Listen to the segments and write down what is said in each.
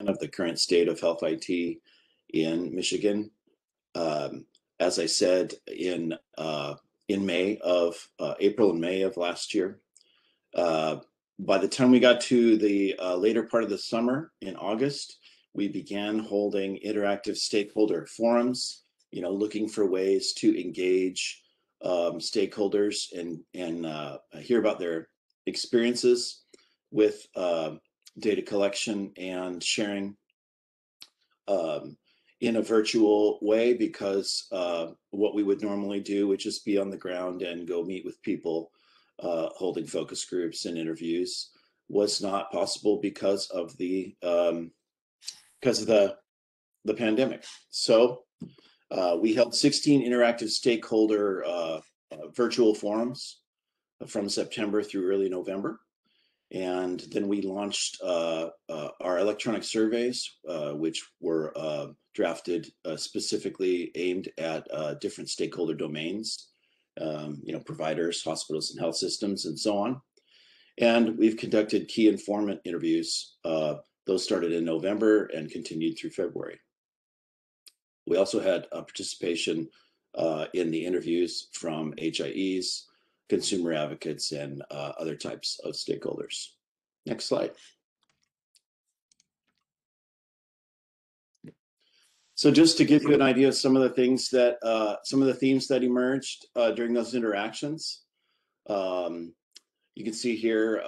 of the current state of health IT in Michigan. As I said, in April and May of last year. By the time we got to the later part of the summer in August, we began holding interactive stakeholder forums, looking for ways to engage stakeholders and hear about their experiences with data collection and sharing in a virtual way, because what we would normally do would just be on the ground and go meet with people holding focus groups and interviews was not possible because of the pandemic. So we held 16 interactive stakeholder virtual forums from September through early November. And then we launched our electronic surveys, which were drafted specifically aimed at different stakeholder domains, providers, hospitals, and health systems, and so on. And we've conducted key informant interviews. Those started in November and continued through February. We also had participation in the interviews from HIEs, consumer advocates, and other types of stakeholders. Next slide. So just to give you an idea of some of the things that, some of the themes that emerged during those interactions, you can see here,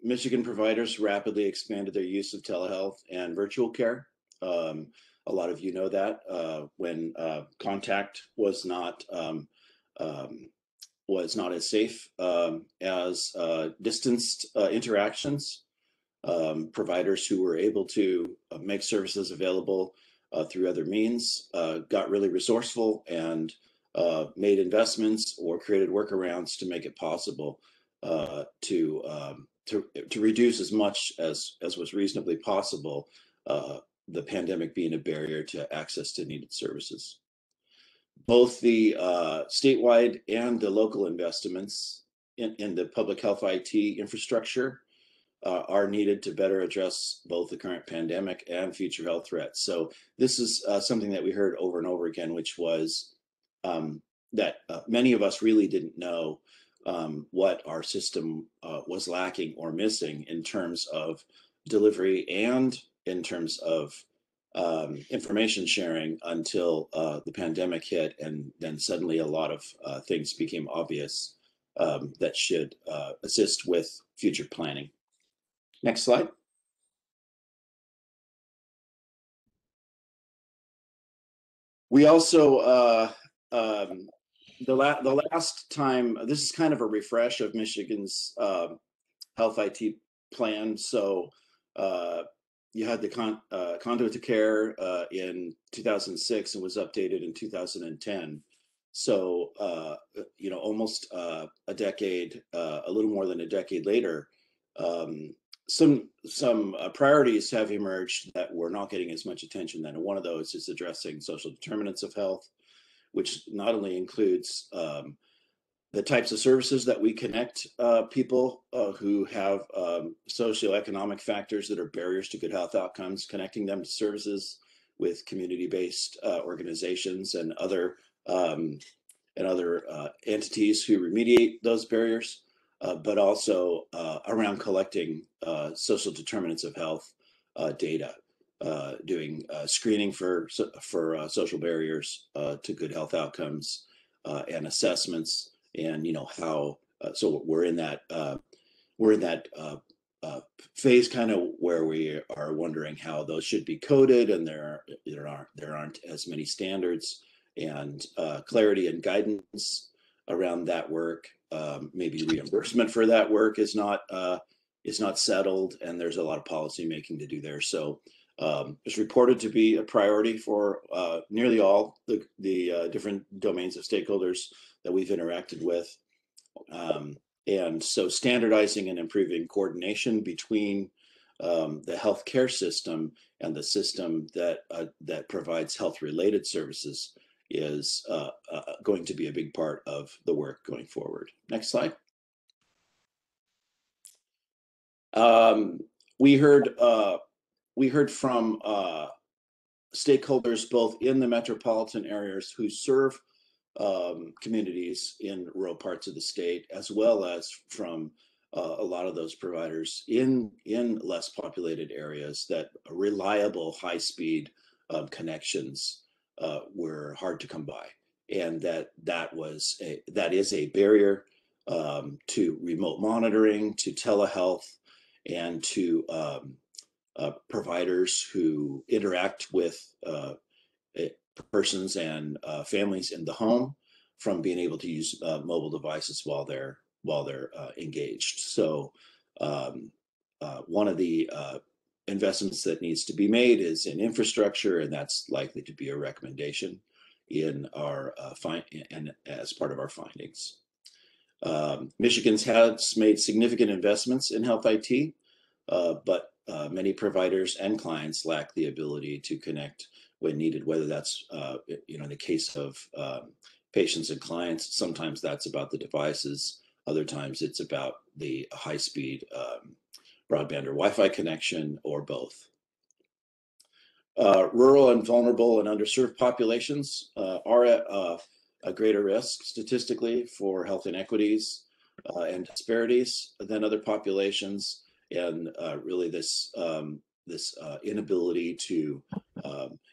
Michigan providers rapidly expanded their use of telehealth and virtual care. A lot of you know that when contact was not as safe as distanced interactions, providers who were able to make services available through other means got really resourceful and made investments or created workarounds to make it possible to reduce as much as was reasonably possible the pandemic being a barrier to access to needed services. Both the statewide and the local investments in the public health IT infrastructure are needed to better address both the current pandemic and future health threats. So this is something that we heard over and over again, which was that many of us really didn't know what our system was lacking or missing in terms of delivery and in terms of information sharing until the pandemic hit, and then suddenly a lot of things became obvious that should assist with future planning. Next slide. We also, the last time, this is kind of a refresh of Michigan's health IT plan. So you had the conduit to care in 2006 and was updated in 2010. So, almost a decade, a little more than a decade later, some priorities have emerged that were not getting as much attention then. And one of those is addressing social determinants of health, which not only includes the types of services that we connect people who have socioeconomic factors that are barriers to good health outcomes, connecting them to services with community-based organizations and other entities who remediate those barriers, but also around collecting social determinants of health data, doing screening for social barriers to good health outcomes and assessments. And how so we're in that phase kind of where we are wondering how those should be coded, and there aren't as many standards and clarity and guidance around that work. Maybe reimbursement for that work is not settled, and there's a lot of policy making to do there. So it's reported to be a priority for nearly all the different domains of stakeholders that we've interacted with. And so standardizing and improving coordination between the healthcare system and the system that provides health-related services is going to be a big part of the work going forward. Next slide. We heard we heard from stakeholders both in the metropolitan areas who serve communities in rural parts of the state, as well as from a lot of those providers in less populated areas, that reliable high-speed connections were hard to come by, and that is a barrier to remote monitoring, to telehealth, and to providers who interact with persons and families in the home, from being able to use mobile devices while they're engaged. So one of the investments that needs to be made is in infrastructure, and that's likely to be a recommendation in our and as part of our findings. Michigan's has made significant investments in health IT, but many providers and clients lack the ability to connect when needed, whether that's, in the case of patients and clients, sometimes that's about the devices, other times it's about the high-speed broadband or Wi-Fi connection, or both. Rural and vulnerable and underserved populations are at a greater risk statistically for health inequities and disparities than other populations, and really this inability to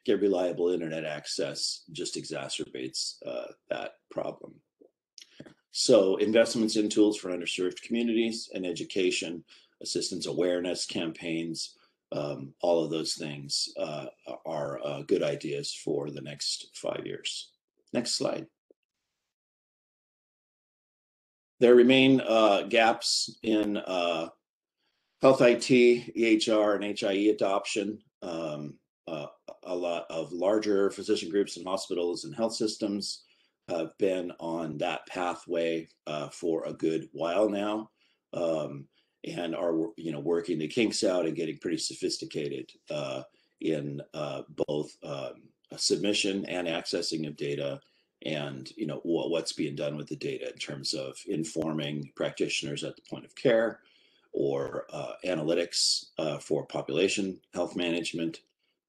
get reliable internet access just exacerbates that problem. So investments in tools for underserved communities and education, assistance awareness campaigns, all of those things are good ideas for the next 5 years. Next slide. There remain gaps in health IT, EHR, and HIE adoption. A lot of larger physician groups and hospitals and health systems have been on that pathway for a good while now, and are working the kinks out and getting pretty sophisticated in both submission and accessing of data, and what's being done with the data in terms of informing practitioners at the point of care, or analytics for population health management,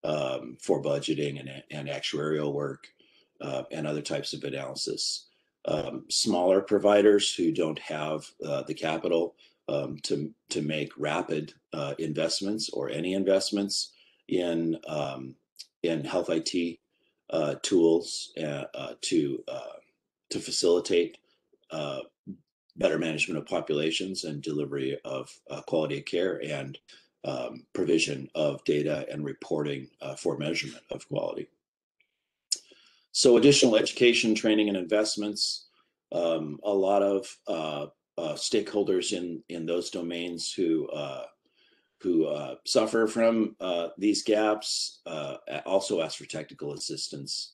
for budgeting and actuarial work, and other types of analysis. Smaller providers who don't have the capital to make rapid investments, or any investments in health IT tools to facilitate better management of populations and delivery of quality of care, and provision of data and reporting for measurement of quality. So additional education, training, and investments. A lot of stakeholders in those domains who suffer from these gaps also ask for technical assistance,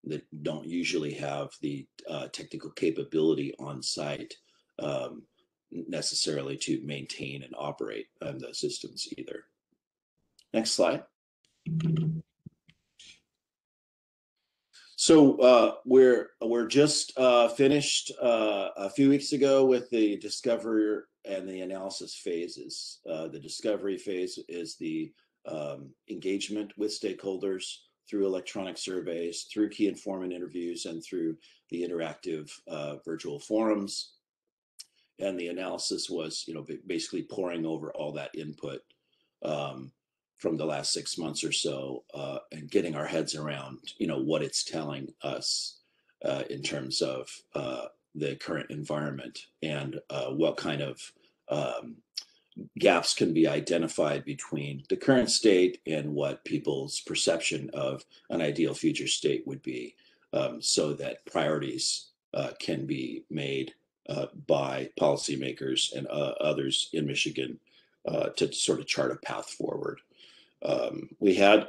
that don't usually have the technical capability on site necessarily to maintain and operate the systems either. Next slide. So we're just finished a few weeks ago with the discovery and the analysis phases. The discovery phase is the engagement with stakeholders through electronic surveys, through key informant interviews, and through the interactive virtual forums. And the analysis was, basically poring over all that input from the last 6 months or so, and getting our heads around, what it's telling us in terms of the current environment, and what kind of gaps can be identified between the current state and what people's perception of an ideal future state would be, so that priorities can be made by policymakers and others in Michigan to sort of chart a path forward. We had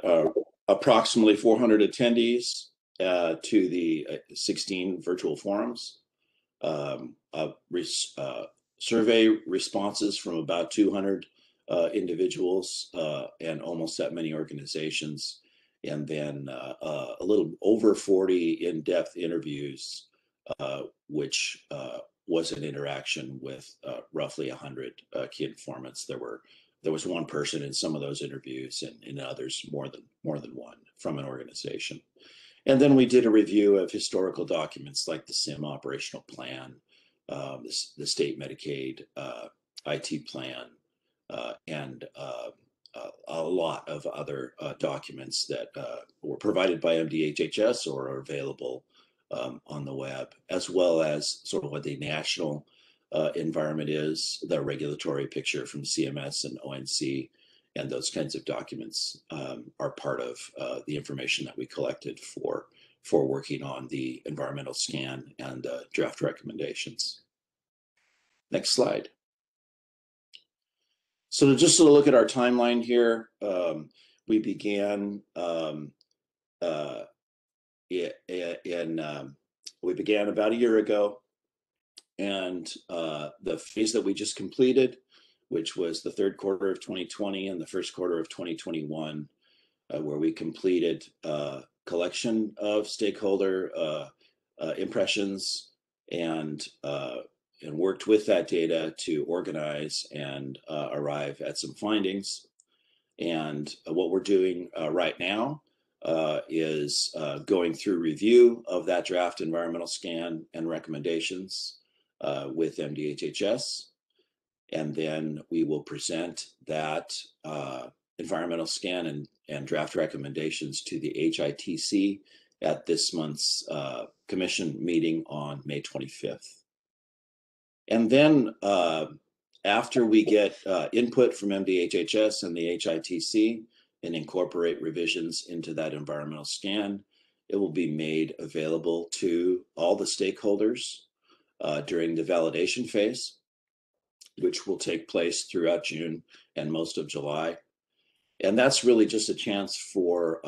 approximately 400 attendees to the 16 virtual forums. Survey responses from about 200 individuals and almost that many organizations, and then a little over 40 in-depth interviews, which was an interaction with roughly 100 key informants. There were there was one person in some of those interviews, and in others more than one from an organization. And then we did a review of historical documents like the SIM operational plan, the state Medicaid IT plan, and a lot of other documents that were provided by MDHHS or are available on the web, as well as sort of what the national environment is, the regulatory picture from CMS and ONC, and those kinds of documents are part of the information that we collected for working on the environmental scan and draft recommendations. Next slide. So just to look at our timeline here, we began we began about a year ago, and the phase that we just completed, which was the third quarter of 2020 and the first quarter of 2021, where we completed collection of stakeholder impressions and worked with that data to organize and arrive at some findings. And what we're doing right now is going through review of that draft environmental scan and recommendations with MDHHS. And then we will present that environmental scan and draft recommendations to the HITC at this month's commission meeting on May 25th. And then after we get input from MDHHS and the HITC and incorporate revisions into that environmental scan, it will be made available to all the stakeholders during the validation phase, which will take place throughout June and most of July. And that's really just a chance for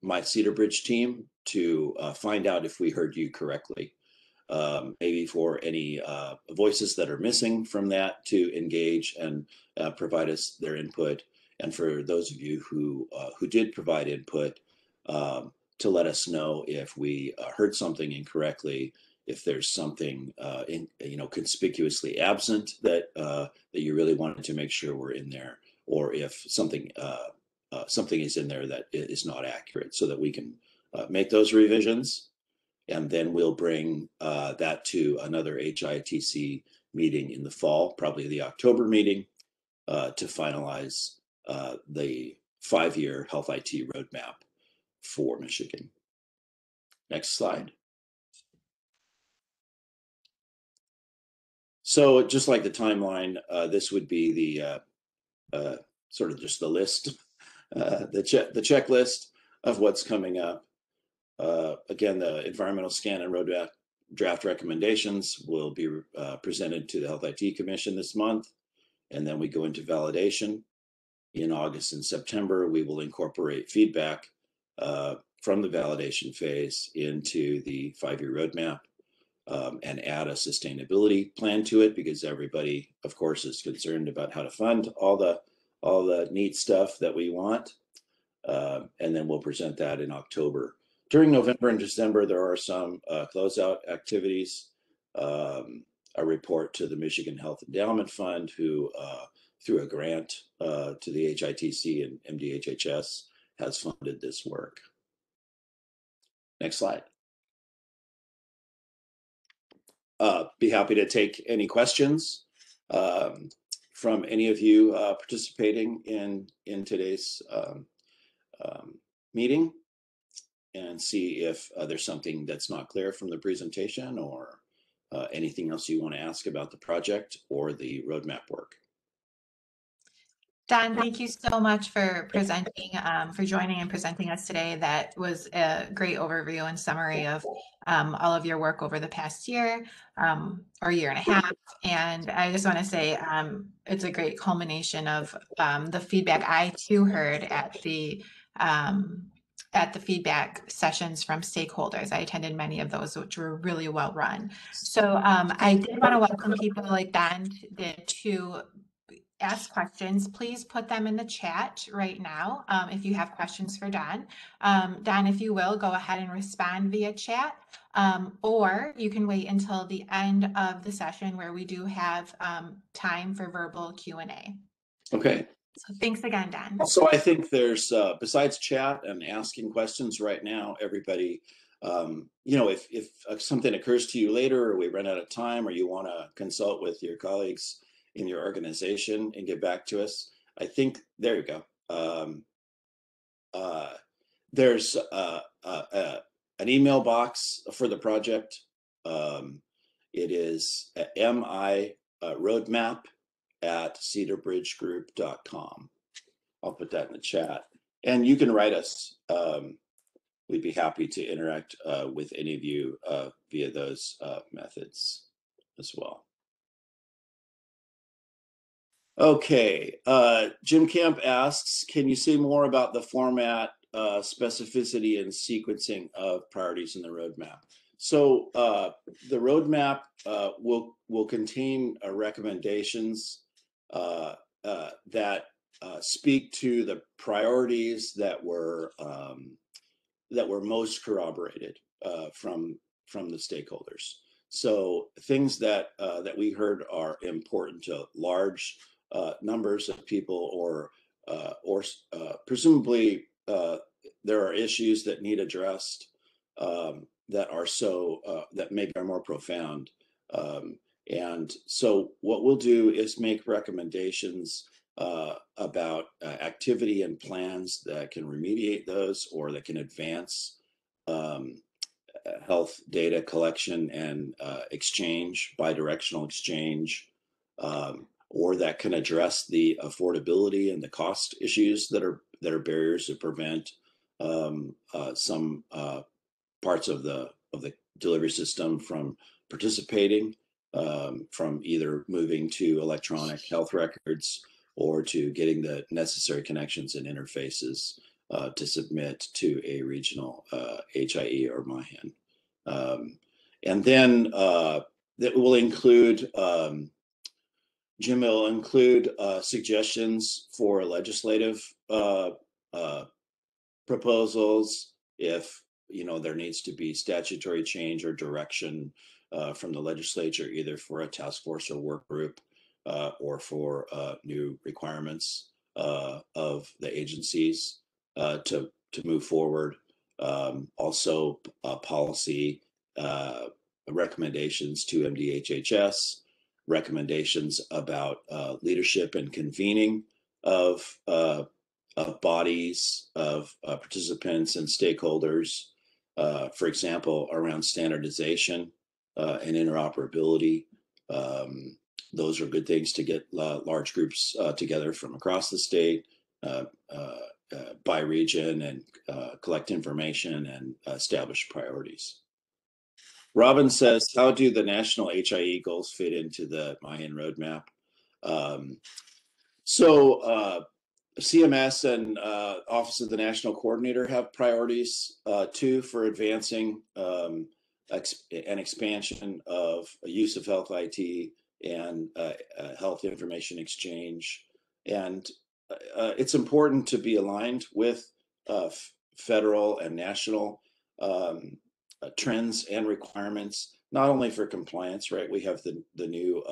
my Cedar Bridge team to find out if we heard you correctly. Maybe for any voices that are missing from that to engage and provide us their input. And for those of you who did provide input, to let us know if we heard something incorrectly, if there's something conspicuously absent that you really wanted to make sure were in there, or if something is in there that is not accurate, so that we can make those revisions. And then we'll bring that to another HITC meeting in the fall, probably the October meeting, to finalize the 5-year health IT roadmap for Michigan. Next slide. So just like the timeline, this would be the sort of just the list, the checklist of what's coming up. Again, the environmental scan and roadmap draft recommendations will be presented to the Health IT Commission this month, and then we go into validation. In August and September, we will incorporate feedback from the validation phase into the 5-year roadmap and add a sustainability plan to it, because everybody, of course, is concerned about how to fund all the neat stuff that we want. And then we'll present that in October. During November and December, there are some closeout activities. A report to the Michigan Health Endowment Fund, who, through a grant to the HITC and MDHHS, has funded this work. Next slide. Be happy to take any questions from any of you participating in today's meeting, and see if there's something that's not clear from the presentation, or anything else you want to ask about the project or the roadmap work. Don, thank you so much for presenting, for joining and presenting us today. That was a great overview and summary of all of your work over the past year or year and a half. And I just want to say it's a great culmination of the feedback I too heard at the feedback sessions from stakeholders. I attended many of those, which were really well run. So I did want to welcome people like Don to ask questions. Please put them in the chat right now if you have questions for Don. Don, if you will, go ahead and respond via chat, or you can wait until the end of the session where we do have time for verbal Q&A. Okay, So thanks again, Dan. So I think there's, besides chat and asking questions right now, everybody, you know, if something occurs to you later, or we run out of time, or you want to consult with your colleagues in your organization and get back to us, I think, there you go. There's an email box for the project. It is roadmap@cedarbridgegroup.com. I'll put that in the chat, and you can write us. We'd be happy to interact with any of you via those methods as well. Okay, Jim Camp asks, can you say more about the format, specificity, and sequencing of priorities in the roadmap? So the roadmap will contain recommendations that speak to the priorities that were most corroborated from the stakeholders. So things that we heard are important to large numbers of people, or presumably there are issues that need addressed that are that maybe are more profound. And so what we'll do is make recommendations about activity and plans that can remediate those, or that can advance health data collection and exchange, bidirectional exchange, or that can address the affordability and the cost issues that are barriers that prevent some parts of the delivery system from participating, from either moving to electronic health records or to getting the necessary connections and interfaces to submit to a regional HIE or MiHIN. And then that will include, Jim will include suggestions for legislative proposals if, you know, there needs to be statutory change or direction from the legislature, either for a task force or work group, or for new requirements of the agencies to move forward. Also, policy recommendations to MDHHS, recommendations about leadership and convening of bodies, of participants and stakeholders, for example, around standardization and interoperability. Those are good things to get large groups together from across the state, by region, and collect information and establish priorities. Robin says, how do the national HIE goals fit into the MiHIN roadmap? CMS and Office of the National Coordinator have priorities too, for advancing an expansion of use of health IT and health information exchange. And it's important to be aligned with federal and national trends and requirements, not only for compliance, right? We have the new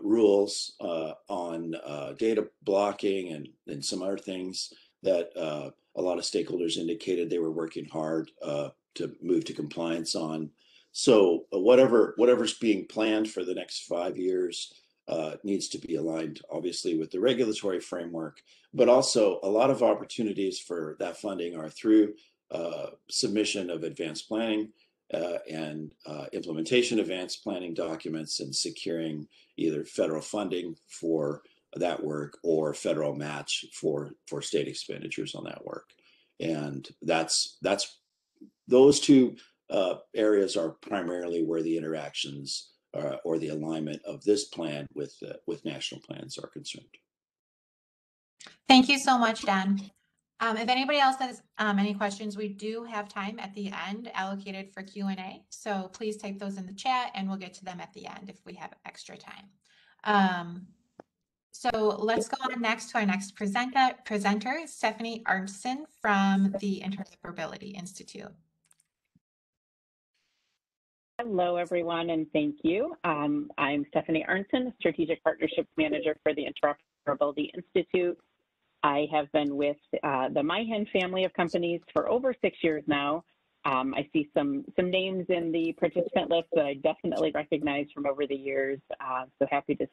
rules on data blocking and some other things that a lot of stakeholders indicated they were working hard to move to compliance on. So whatever's being planned for the next 5 years needs to be aligned, obviously, with the regulatory framework, but also a lot of opportunities for that funding are through submission of advanced planning and implementation advanced planning documents, and securing either federal funding for that work or federal match for state expenditures on that work. And those two areas are primarily where the interactions or the alignment of this plan with national plans are concerned. Thank you so much, Dan. If anybody else has any questions, we do have time at the end allocated for Q&A. So please type those in the chat and we'll get to them at the end if we have extra time. So let's go on next to our next presenter, Stephanie Arnson from the Interoperability Institute. Hello, everyone, and thank you. I'm Stephanie Arnson, Strategic Partnerships Manager for the Interoperability Institute. I have been with the MiHIN family of companies for over 6 years now. I see some names in the participant list that I definitely recognize from over the years. So happy to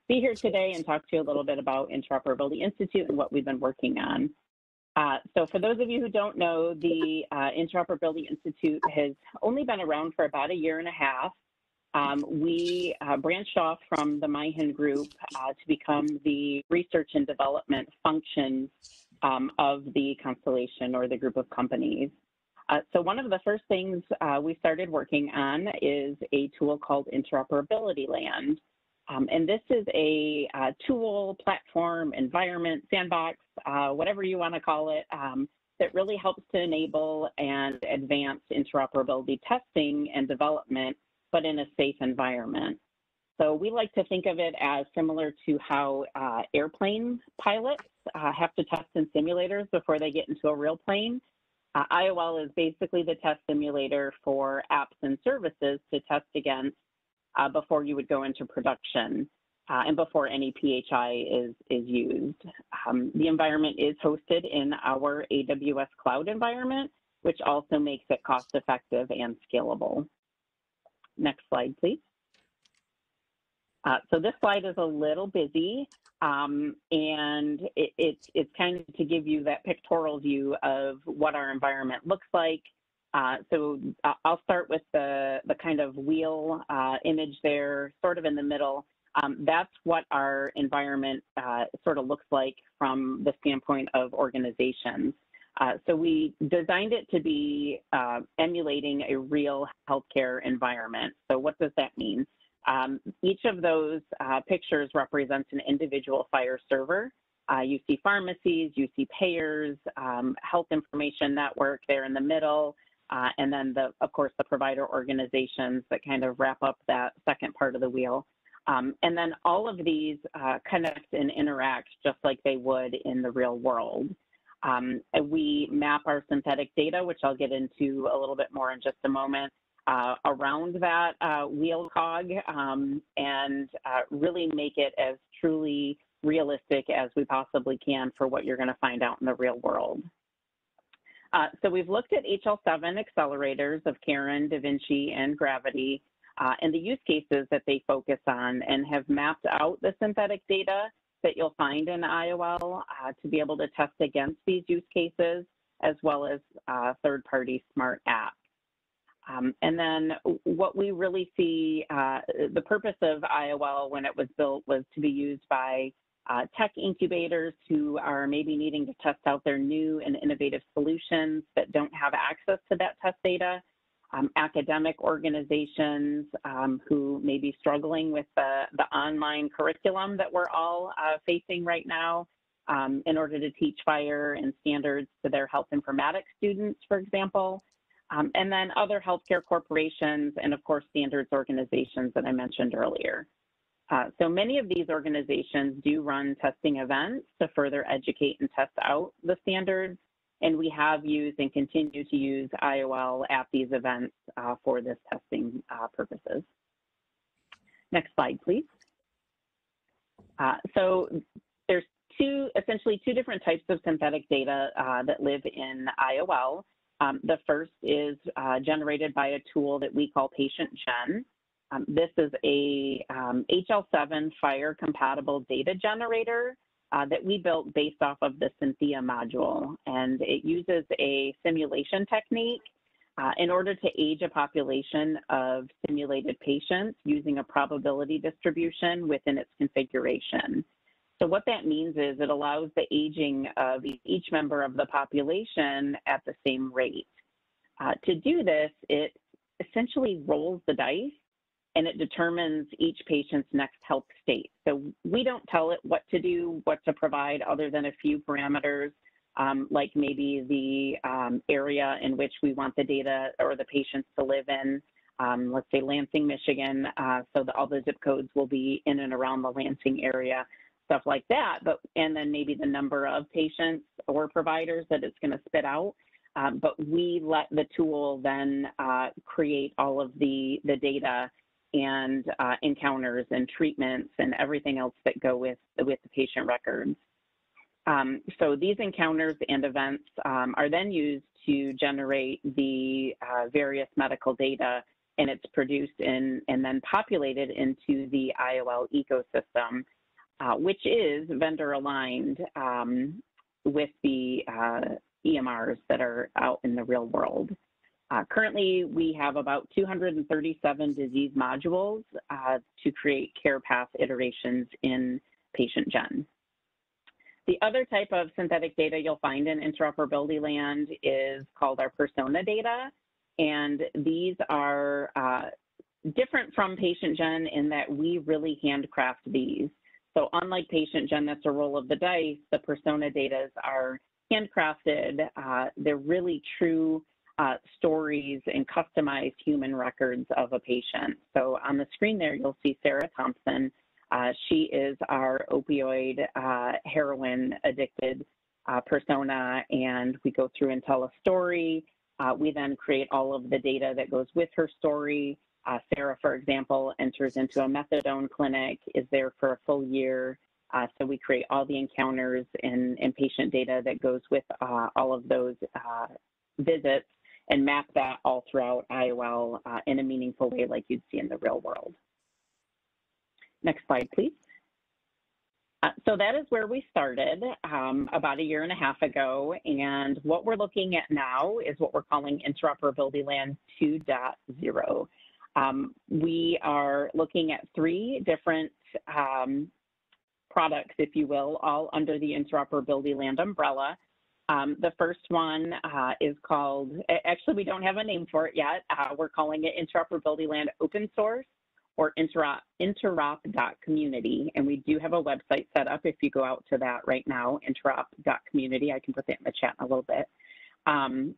be here today and talk to you a little bit about Interoperability Institute and what we've been working on. So for those of you who don't know, the Interoperability Institute has only been around for about 1.5 years. We branched off from the MiHIN group to become the research and development function of the constellation or the group of companies. So one of the first things we started working on is a tool called Interoperability Land. And this is a tool, platform, environment, sandbox, whatever you want to call it, that really helps to enable and advance interoperability testing and development, but in a safe environment. So we like to think of it as similar to how airplane pilots have to test in simulators before they get into a real plane. IOL is basically the test simulator for apps and services to test against before you would go into production and before any PHI is used. The environment is hosted in our AWS cloud environment, which also makes it cost-effective and scalable. Next slide, please. So this slide is a little busy, and it's kind of to give you that pictorial view of what our environment looks like. So I'll start with the kind of wheel image there, sort of in the middle. That's what our environment sort of looks like from the standpoint of organizations. So we designed it to be emulating a real healthcare environment. So what does that mean? Each of those pictures represents an individual FHIR server. You see pharmacies, you see payers, health information network there in the middle, and then, of course, the provider organizations that kind of wrap up that second part of the wheel. And then all of these connect and interact just like they would in the real world. We map our synthetic data, which I'll get into a little bit more in just a moment, around that wheel cog and really make it as truly realistic as we possibly can for what you're going to find out in the real world. So we've looked at HL7 accelerators of Karen, DaVinci, and Gravity and the use cases that they focus on, and have mapped out the synthetic data that you'll find in IOL to be able to test against these use cases, as well as third-party smart apps. And then what we really see, the purpose of IOL when it was built was to be used by tech incubators who are maybe needing to test out their new and innovative solutions that don't have access to that test data, academic organizations who may be struggling with the online curriculum that we're all facing right now in order to teach FHIR and standards to their health informatics students, for example, and then other healthcare corporations and, of course, standards organizations that I mentioned earlier. So many of these organizations do run testing events to further educate and test out the standards, and we have used and continue to use IOL at these events for this testing purposes. Next slide, please. So there's essentially two different types of synthetic data that live in IOL. The first is generated by a tool that we call Patient Gen. This is a HL7 FHIR compatible data generator that we built based off of the Cynthia module, and it uses a simulation technique in order to age a population of simulated patients using a probability distribution within its configuration. So what that means is it allows the aging of each member of the population at the same rate. To do this, it essentially rolls the dice and it determines each patient's next health state. So we don't tell it what to do, what to provide, other than a few parameters, like maybe the area in which we want the data or the patients to live in. Let's say Lansing, Michigan, so all the zip codes will be in and around the Lansing area, stuff like that. And then maybe the number of patients or providers that it's going to spit out. But we let the tool then create all of the data and encounters and treatments and everything else that go with the patient records. So these encounters and events are then used to generate the various medical data, and it's produced and then populated into the IOL ecosystem, which is vendor aligned with the EMRs that are out in the real world. Currently, we have about 237 disease modules to create care path iterations in patient gen. The other type of synthetic data you'll find in interoperability land is called our persona data. And these are different from patient gen in that we really handcraft these. So unlike patient gen, that's a roll of the dice, the persona data are handcrafted. They're really true stories and customized human records of a patient. So on the screen there, you'll see Sarah Thompson. She is our opioid heroin addicted persona, and we go through and tell a story. We then create all of the data that goes with her story. Sarah, for example, enters into a methadone clinic, is there for a full year. So we create all the encounters and patient data that goes with all of those visits and map that all throughout IOL in a meaningful way like you'd see in the real world. Next slide, please. So that is where we started about 1.5 years ago. And what we're looking at now is what we're calling Interoperability Land 2.0. We are looking at 3 different products, if you will, all under the Interoperability Land umbrella. The first one is called, actually we don't have a name for it yet. We're calling it Interoperability Land Open Source, or interop.community. And we do have a website set up if you go out to that right now, interop.community. I can put that in the chat in a little bit. And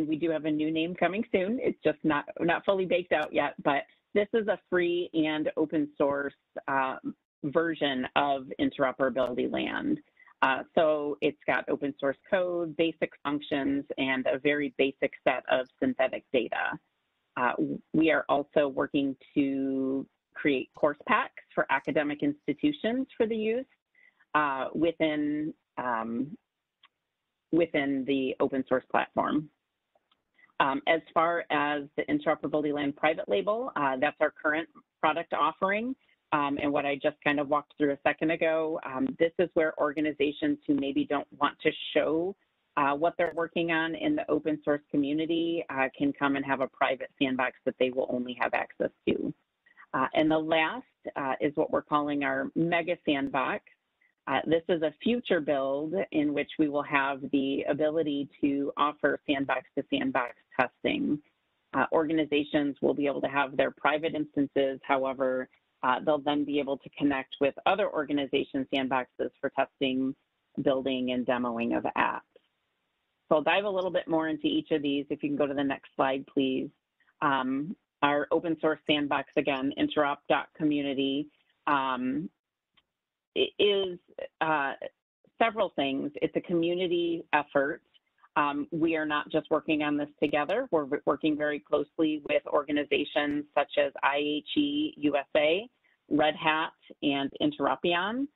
we do have a new name coming soon. It's just not fully baked out yet, but this is a free and open source version of Interoperability Land. So it's got open source code, basic functions, and a very basic set of synthetic data. We are also working to create course packs for academic institutions for the use within the open source platform. As far as the Interoperability Land private label, that's our current product offering. And what I just kind of walked through a second ago, this is where organizations who maybe don't want to show what they're working on in the open source community can come and have a private sandbox that they will only have access to. And the last is what we're calling our mega sandbox. This is a future build in which we will have the ability to offer sandbox to sandbox testing. Organizations will be able to have their private instances. However, they'll then be able to connect with other organization sandboxes for testing, building, and demoing of apps. So I'll dive a little bit more into each of these. If you can go to the next slide, please. Our open source sandbox, again, interop.community, is several things. It's a community effort. We are not just working on this together. We're working very closely with organizations such as IHE USA, Red Hat, and Interopion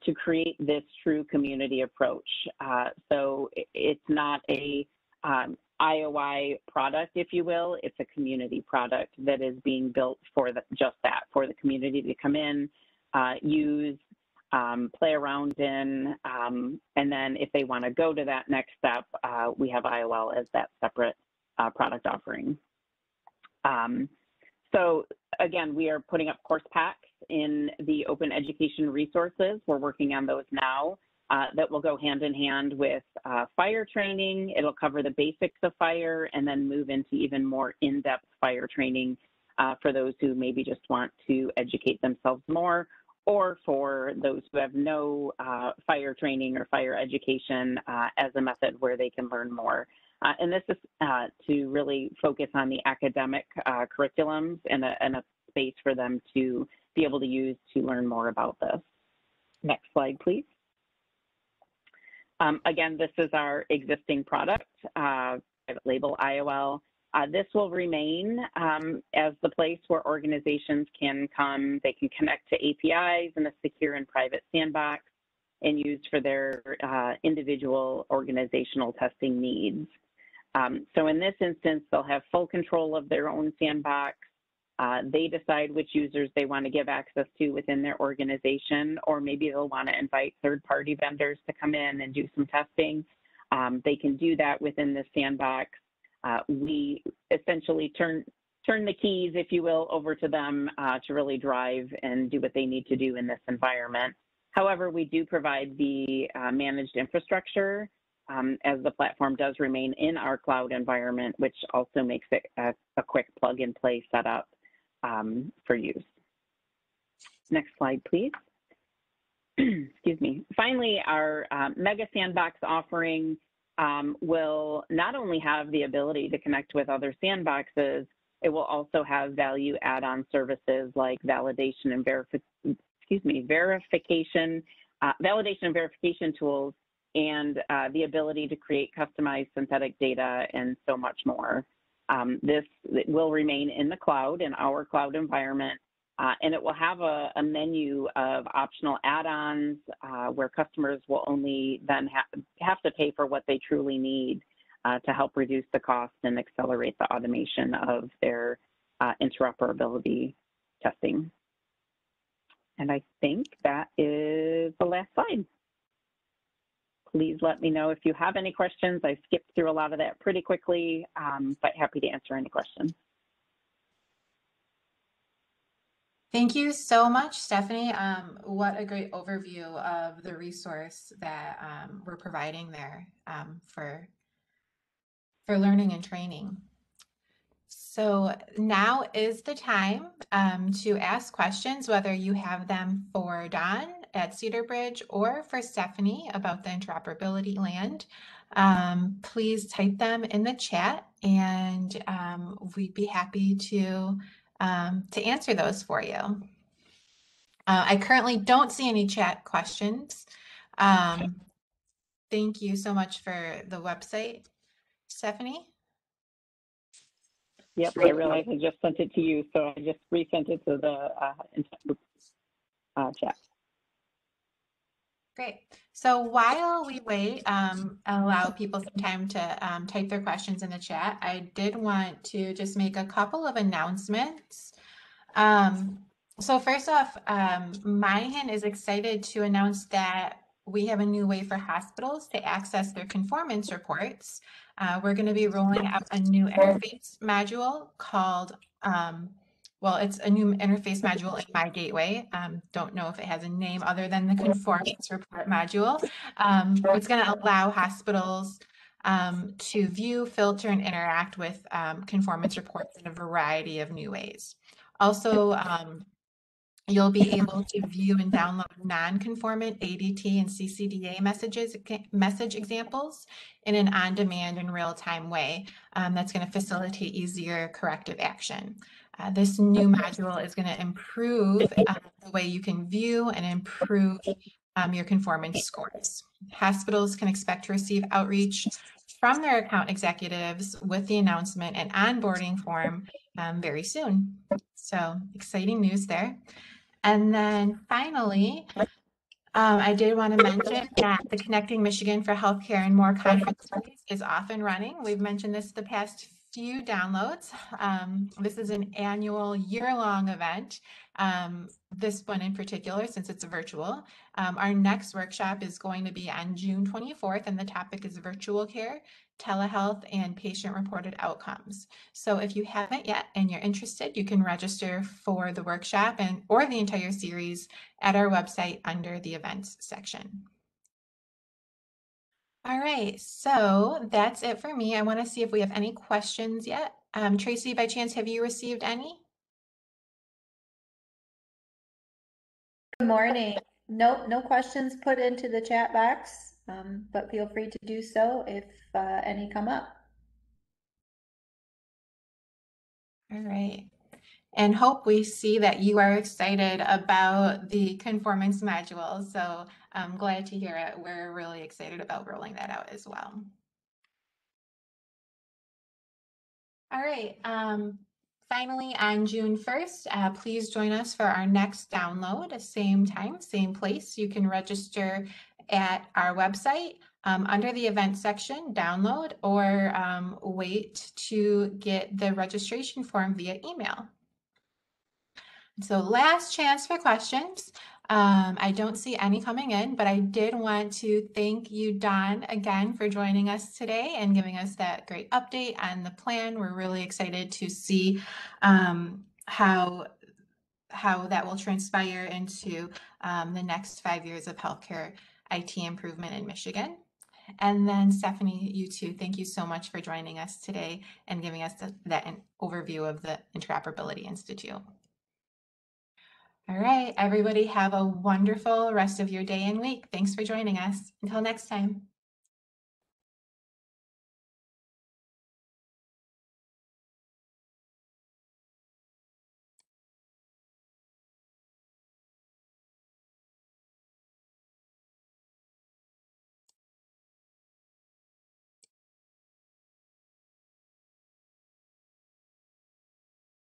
to create this true community approach. So it's not a IOI product, if you will. It's a community product that is being built for just that, for the community to come in, use, play around in, and then if they want to go to that next step, we have IOL as that separate product offering. So again, we are putting up course packs in the open education resources. We're working on those now that will go hand in hand with fire training. It'll cover the basics of fire and then move into even more in-depth fire training for those who maybe just want to educate themselves more, or for those who have no fire training or fire education as a method where they can learn more. And this is to really focus on the academic curriculums and a space for them to be able to use to learn more about this. Next slide, please. Again, this is our existing product, private label IOL. This will remain as the place where organizations can come, they can connect to APIs in a secure and private sandbox and use for their individual organizational testing needs. So in this instance, they'll have full control of their own sandbox. They decide which users they want to give access to within their organization, or maybe they'll want to invite third-party vendors to come in and do some testing. They can do that within the sandbox. We essentially turn the keys, if you will, over to them to really drive and do what they need to do in this environment. However, we do provide the managed infrastructure as the platform does remain in our cloud environment, which also makes it a quick plug-and-play setup for use. Next slide, please. Excuse me. Finally, our Mega Sandbox offering will not only have the ability to connect with other sandboxes, it will also have value add-on services like validation and validation and verification tools, and the ability to create customized synthetic data and so much more. This will remain in the cloud, in our cloud environment, and it will have a menu of optional add-ons where customers will only then have to pay for what they truly need to help reduce the cost and accelerate the automation of their interoperability testing. And I think that is the last slide. Please let me know if you have any questions. I skipped through a lot of that pretty quickly, but happy to answer any questions. Thank you so much, Stephanie. What a great overview of the resource that we're providing there for learning and training. So now is the time to ask questions, whether you have them for Don at Cedar Bridge or for Stephanie about the interoperability land. Please type them in the chat, and we'd be happy to answer those for you. I currently don't see any chat questions. Thank you so much for the website, Stephanie. Yep, I realized I just sent it to you, so I just resent it to the chat. Great. So while we wait, allow people some time to type their questions in the chat, I did want to just make a couple of announcements. So first off, MiHIN is excited to announce that we have a new way for hospitals to access their conformance reports. We're going to be rolling out a new interface module called, well, it's a new interface module in My Gateway. Don't know if it has a name other than the conformance report module. It's going to allow hospitals to view, filter, and interact with conformance reports in a variety of new ways. Also, you'll be able to view and download non-conformant ADT and CCDA message examples in an on-demand and real-time way that's going to facilitate easier corrective action. This new module is going to improve the way you can view and improve your conformance scores. Hospitals can expect to receive outreach from their account executives with the announcement and onboarding form very soon. So exciting news there. And then finally, I did want to mention that the Connecting Michigan for Healthcare and More conference is off and running. We've mentioned this the past few downloads. This is an annual year-long event. This one in particular, since it's virtual. Our next workshop is going to be on June 24th, and the topic is virtual care, telehealth, and patient-reported outcomes. So if you haven't yet and you're interested, you can register for the workshop or the entire series at our website under the events section. All right, so that's it for me. I want to see if we have any questions yet. Tracy, by chance, have you received any? Good morning. No questions put into the chat box, but feel free to do so if any come up. All right. And hope we see that you are excited about the conformance module. So I'm glad to hear it. We're really excited about rolling that out as well. All right. Finally, on June 1st, please join us for our next download. Same time, same place. You can register at our website under the event section, download, or wait to get the registration form via email. So last chance for questions. I don't see any coming in, but I did want to thank you, Don, again for joining us today and giving us that great update on the plan. We're really excited to see how that will transpire into the next 5 years of healthcare IT improvement in Michigan. And then Stephanie, you too, thank you so much for joining us today and giving us that overview of the Interoperability Institute. All right, everybody have a wonderful rest of your day and week. Thanks for joining us. Until next time.